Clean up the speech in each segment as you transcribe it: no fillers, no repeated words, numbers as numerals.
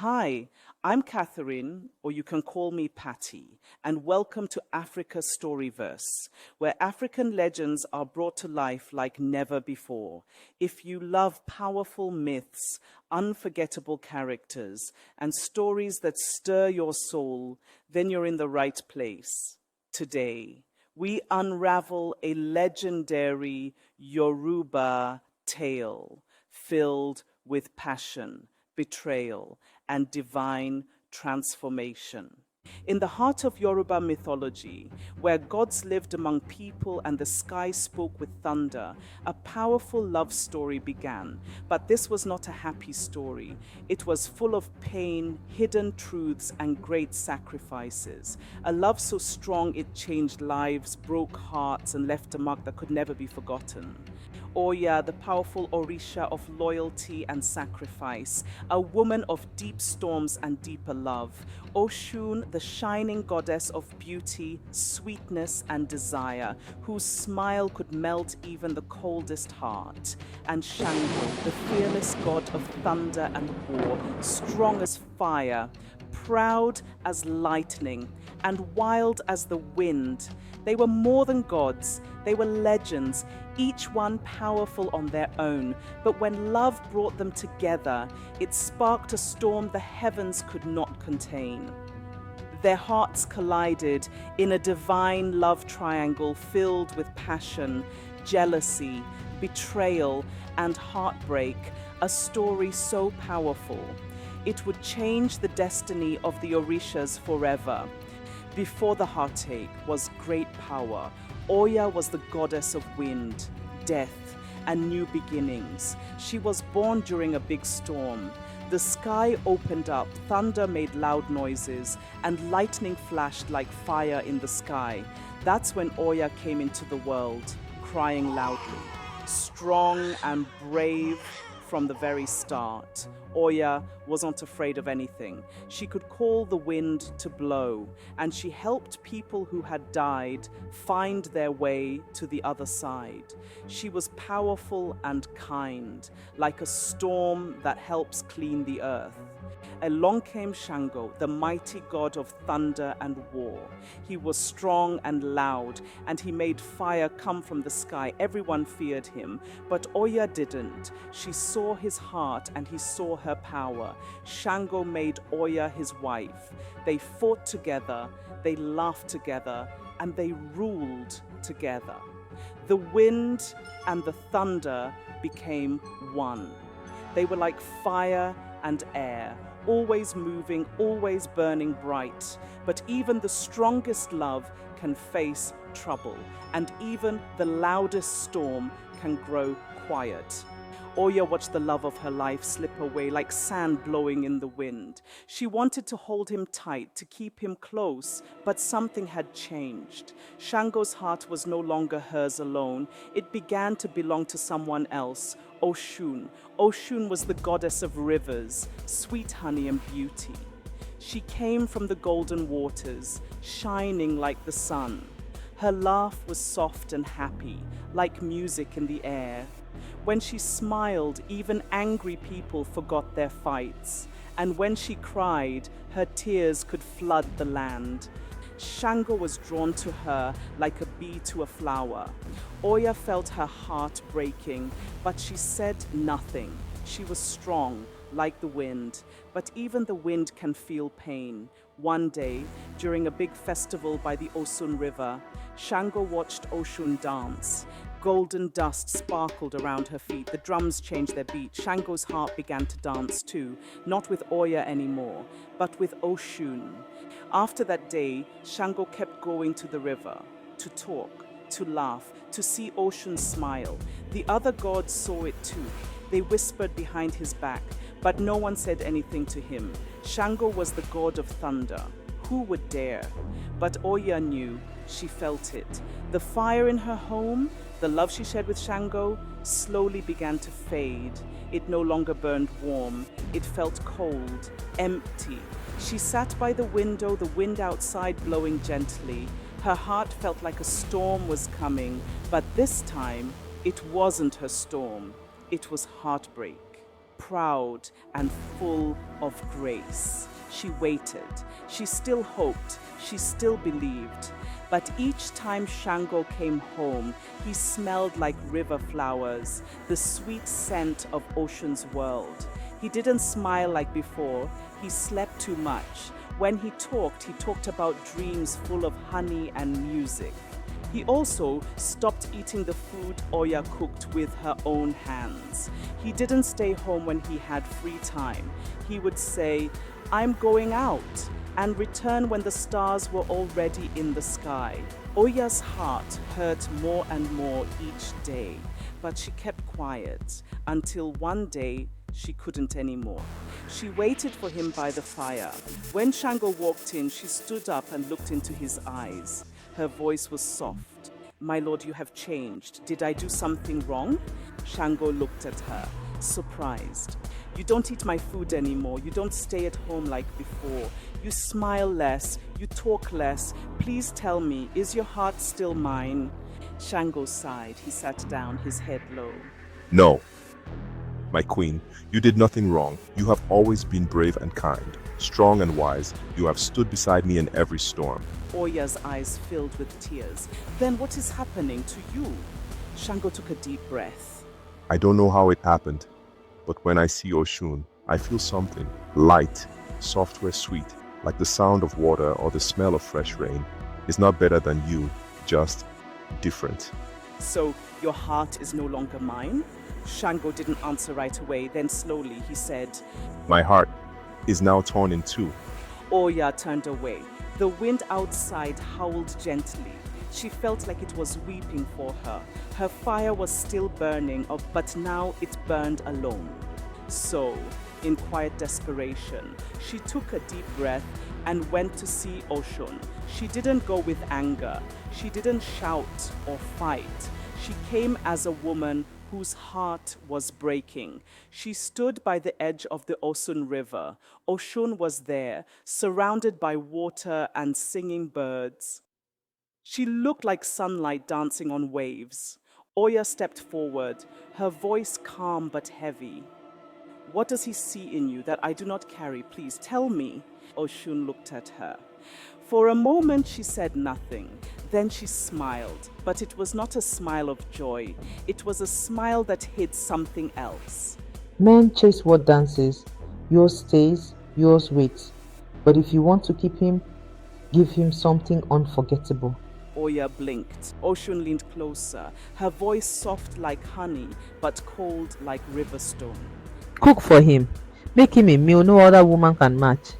Hi, I'm Catherine, or you can call me Patty, and welcome to Africa Storyverse, where African legends are brought to life like never before. If you love powerful myths, unforgettable characters, and stories that stir your soul, then you're in the right place. Today, we unravel a legendary Yoruba tale filled with passion, betrayal, and divine transformation. In the heart of Yoruba mythology, where gods lived among people and the sky spoke with thunder, a powerful love story began. But this was not a happy story. It was full of pain, hidden truths, and great sacrifices. A love so strong it changed lives, broke hearts, and left a mark that could never be forgotten. Oya, the powerful Orisha of loyalty and sacrifice, a woman of deep storms and deeper love. Oshun, the shining goddess of beauty, sweetness, and desire, whose smile could melt even the coldest heart. And Shango, the fearless god of thunder and war, strong as fire, proud as lightning, and wild as the wind. They were more than gods, they were legends, each one powerful on their own. But when love brought them together, it sparked a storm the heavens could not contain. Their hearts collided in a divine love triangle filled with passion, jealousy, betrayal, and heartbreak, a story so powerful. It would change the destiny of the Orishas forever. Before the heartache was great power. Oya was the goddess of wind, death, and new beginnings. She was born during a big storm. The sky opened up, thunder made loud noises, and lightning flashed like fire in the sky. That's when Oya came into the world, crying loudly. Strong and brave from the very start, Oya wasn't afraid of anything. She could call the wind to blow, and she helped people who had died find their way to the other side. She was powerful and kind, like a storm that helps clean the earth. Along came Shango, the mighty god of thunder and war. He was strong and loud, and he made fire come from the sky. Everyone feared him, but Oya didn't. She saw his heart, and he saw her power. Shango made Oya his wife. They fought together, they laughed together, and they ruled together. The wind and the thunder became one. They were like fire and air, always moving, always burning bright. But even the strongest love can face trouble, and even the loudest storm can grow quiet. Oya watched the love of her life slip away like sand blowing in the wind. She wanted to hold him tight, to keep him close, but something had changed. Shango's heart was no longer hers alone. It began to belong to someone else, Oshun. Oshun was the goddess of rivers, sweet honey and beauty. She came from the golden waters, shining like the sun. Her laugh was soft and happy, like music in the air. When she smiled, even angry people forgot their fights. And when she cried, her tears could flood the land. Shango was drawn to her like a bee to a flower. Oya felt her heart breaking, but she said nothing. She was strong, like the wind, but even the wind can feel pain. One day, during a big festival by the Osun River, Shango watched Oshun dance. Golden dust sparkled around her feet. The drums changed their beat. Shango's heart began to dance too, not with Oya anymore, but with Oshun. After that day, Shango kept going to the river to talk, to laugh, to see Oshun smile. The other gods saw it too. They whispered behind his back, but no one said anything to him. Shango was the god of thunder. Who would dare? But Oya knew. She felt it. The fire in her home, the love she shared with Shango, slowly began to fade. It no longer burned warm. It felt cold, empty. She sat by the window, the wind outside blowing gently. Her heart felt like a storm was coming, but this time it wasn't her storm. It was heartbreak. proud and full of grace. She waited. She still hoped. She still believed. But each time Shango came home, he smelled like river flowers, the sweet scent of Oshun's world. He didn't smile like before. He slept too much. When he talked about dreams full of honey and music. He also stopped eating the food Oya cooked with her own hands. He didn't stay home when he had free time. He would say, "I'm going out," and return when the stars were already in the sky. Oya's heart hurt more and more each day, but she kept quiet until one day she couldn't anymore. She waited for him by the fire. When Shango walked in, she stood up and looked into his eyes. Her voice was soft. "My lord, you have changed. Did I do something wrong?" Shango looked at her, surprised. "You don't eat my food anymore. You don't stay at home like before. You smile less. You talk less. Please tell me, is your heart still mine?" Shango sighed. He sat down, his head low. No, my queen, you did nothing wrong. You have always been brave and kind, strong and wise. You have stood beside me in every storm. Oya's eyes filled with tears. "Then what is happening to you?" Shango took a deep breath. I don't know how it happened, but when I see Oshun, I feel something light, software sweet, like the sound of water or the smell of fresh rain. It's not better than you, just different. "So your heart is no longer mine?" Shango didn't answer right away. Then slowly he said, My heart is now torn in two. Oya turned away. The wind outside howled gently. She felt like it was weeping for her. Her fire was still burning, but now it burned alone. So, in quiet desperation, she took a deep breath and went to see Oshun. She didn't go with anger. She didn't shout or fight. She came as a woman whose heart was breaking. She stood by the edge of the Osun River. Oshun was there, surrounded by water and singing birds. She looked like sunlight dancing on waves. Oya stepped forward, her voice calm but heavy. "What does he see in you that I do not carry? Please tell me." Oshun looked at her. For a moment she said nothing. Then she smiled, but it was not a smile of joy. It was a smile that hid something else. Men chase what dances. Yours stays, yours waits. But if you want to keep him, give him something unforgettable. Oya blinked. Oshun leaned closer, her voice soft like honey, but cold like river stone. Cook for him. Make him a meal no other woman can match.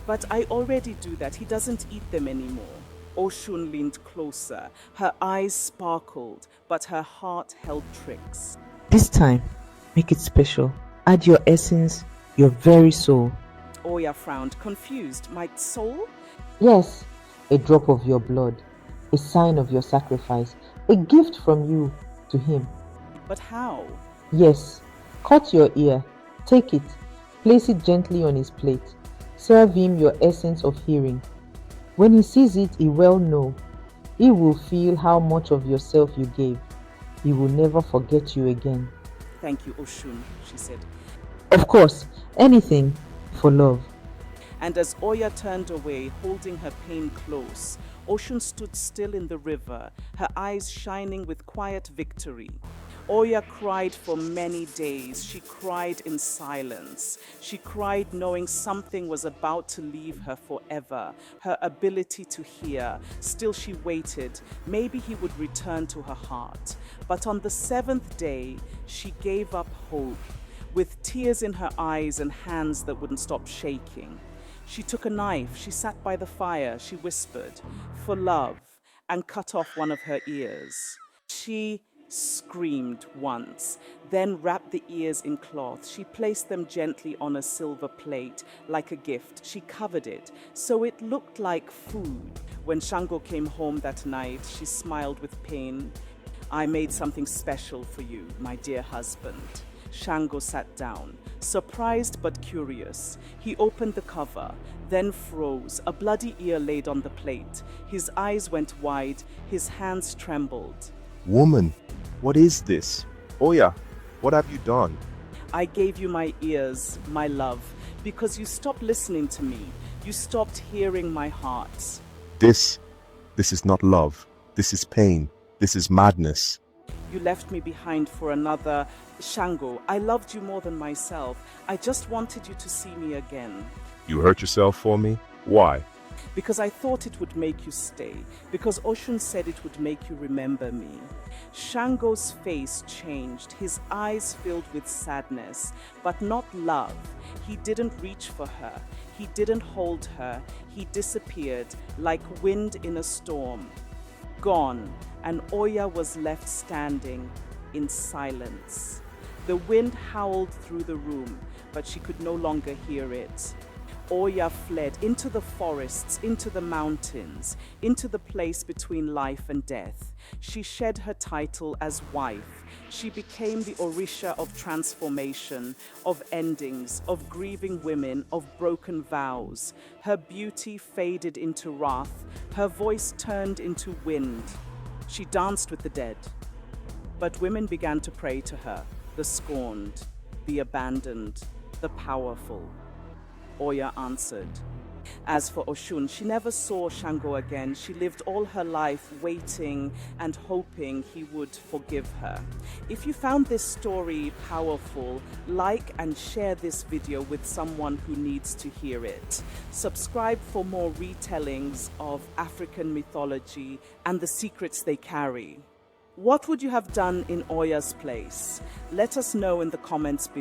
"But I already do that. He doesn't eat them anymore." Oshun leaned closer. Her eyes sparkled, but her heart held tricks. This time, make it special. Add your essence, your very soul. Oya frowned, confused. "My soul?" Yes, a drop of your blood, a sign of your sacrifice, a gift from you to him. "But how?" Yes, cut your ear, take it, place it gently on his plate. Serve him your essence of hearing. When he sees it, he will know. He will feel how much of yourself you gave. He will never forget you again. "Thank you, Oshun," she said. Of course, anything for love. And as Oya turned away, holding her pain close, Oshun stood still in the river, her eyes shining with quiet victory. Oya cried for many days. She cried in silence. She cried knowing something was about to leave her forever, her ability to hear. Still she waited. Maybe he would return to her heart. But on the seventh day, she gave up hope, with tears in her eyes and hands that wouldn't stop shaking. She took a knife. She sat by the fire. She whispered, "For love," and cut off one of her ears. She screamed once, then wrapped the ears in cloth. She placed them gently on a silver plate, like a gift. She covered it, so it looked like food. When Shango came home that night, she smiled with pain. "I made something special for you, my dear husband." Shango sat down, surprised but curious. He opened the cover, then froze, a bloody ear laid on the plate. His eyes went wide, his hands trembled. Woman, what is this? Oya, what have you done? I gave you my ears, my love, because you stopped listening to me. You stopped hearing my heart. This is not love. This is pain. This is madness. You left me behind for another. Shango, I loved you more than myself. I just wanted you to see me again. You hurt yourself for me? Why? Because I thought it would make you stay. Because Oshun said it would make you remember me. Shango's face changed, his eyes filled with sadness, but not love. He didn't reach for her. He didn't hold her. He disappeared like wind in a storm. Gone, and Oya was left standing in silence. The wind howled through the room, but she could no longer hear it. Oya fled into the forests, into the mountains, into the place between life and death. She shed her title as wife. She became the Orisha of transformation, of endings, of grieving women, of broken vows. Her beauty faded into wrath. Her voice turned into wind. She danced with the dead. But women began to pray to her, the scorned, the abandoned, the powerful. Oya answered. As for Oshun, she never saw Shango again. She lived all her life waiting and hoping he would forgive her. If you found this story powerful, like and share this video with someone who needs to hear it. Subscribe for more retellings of African mythology and the secrets they carry. What would you have done in Oya's place? Let us know in the comments below.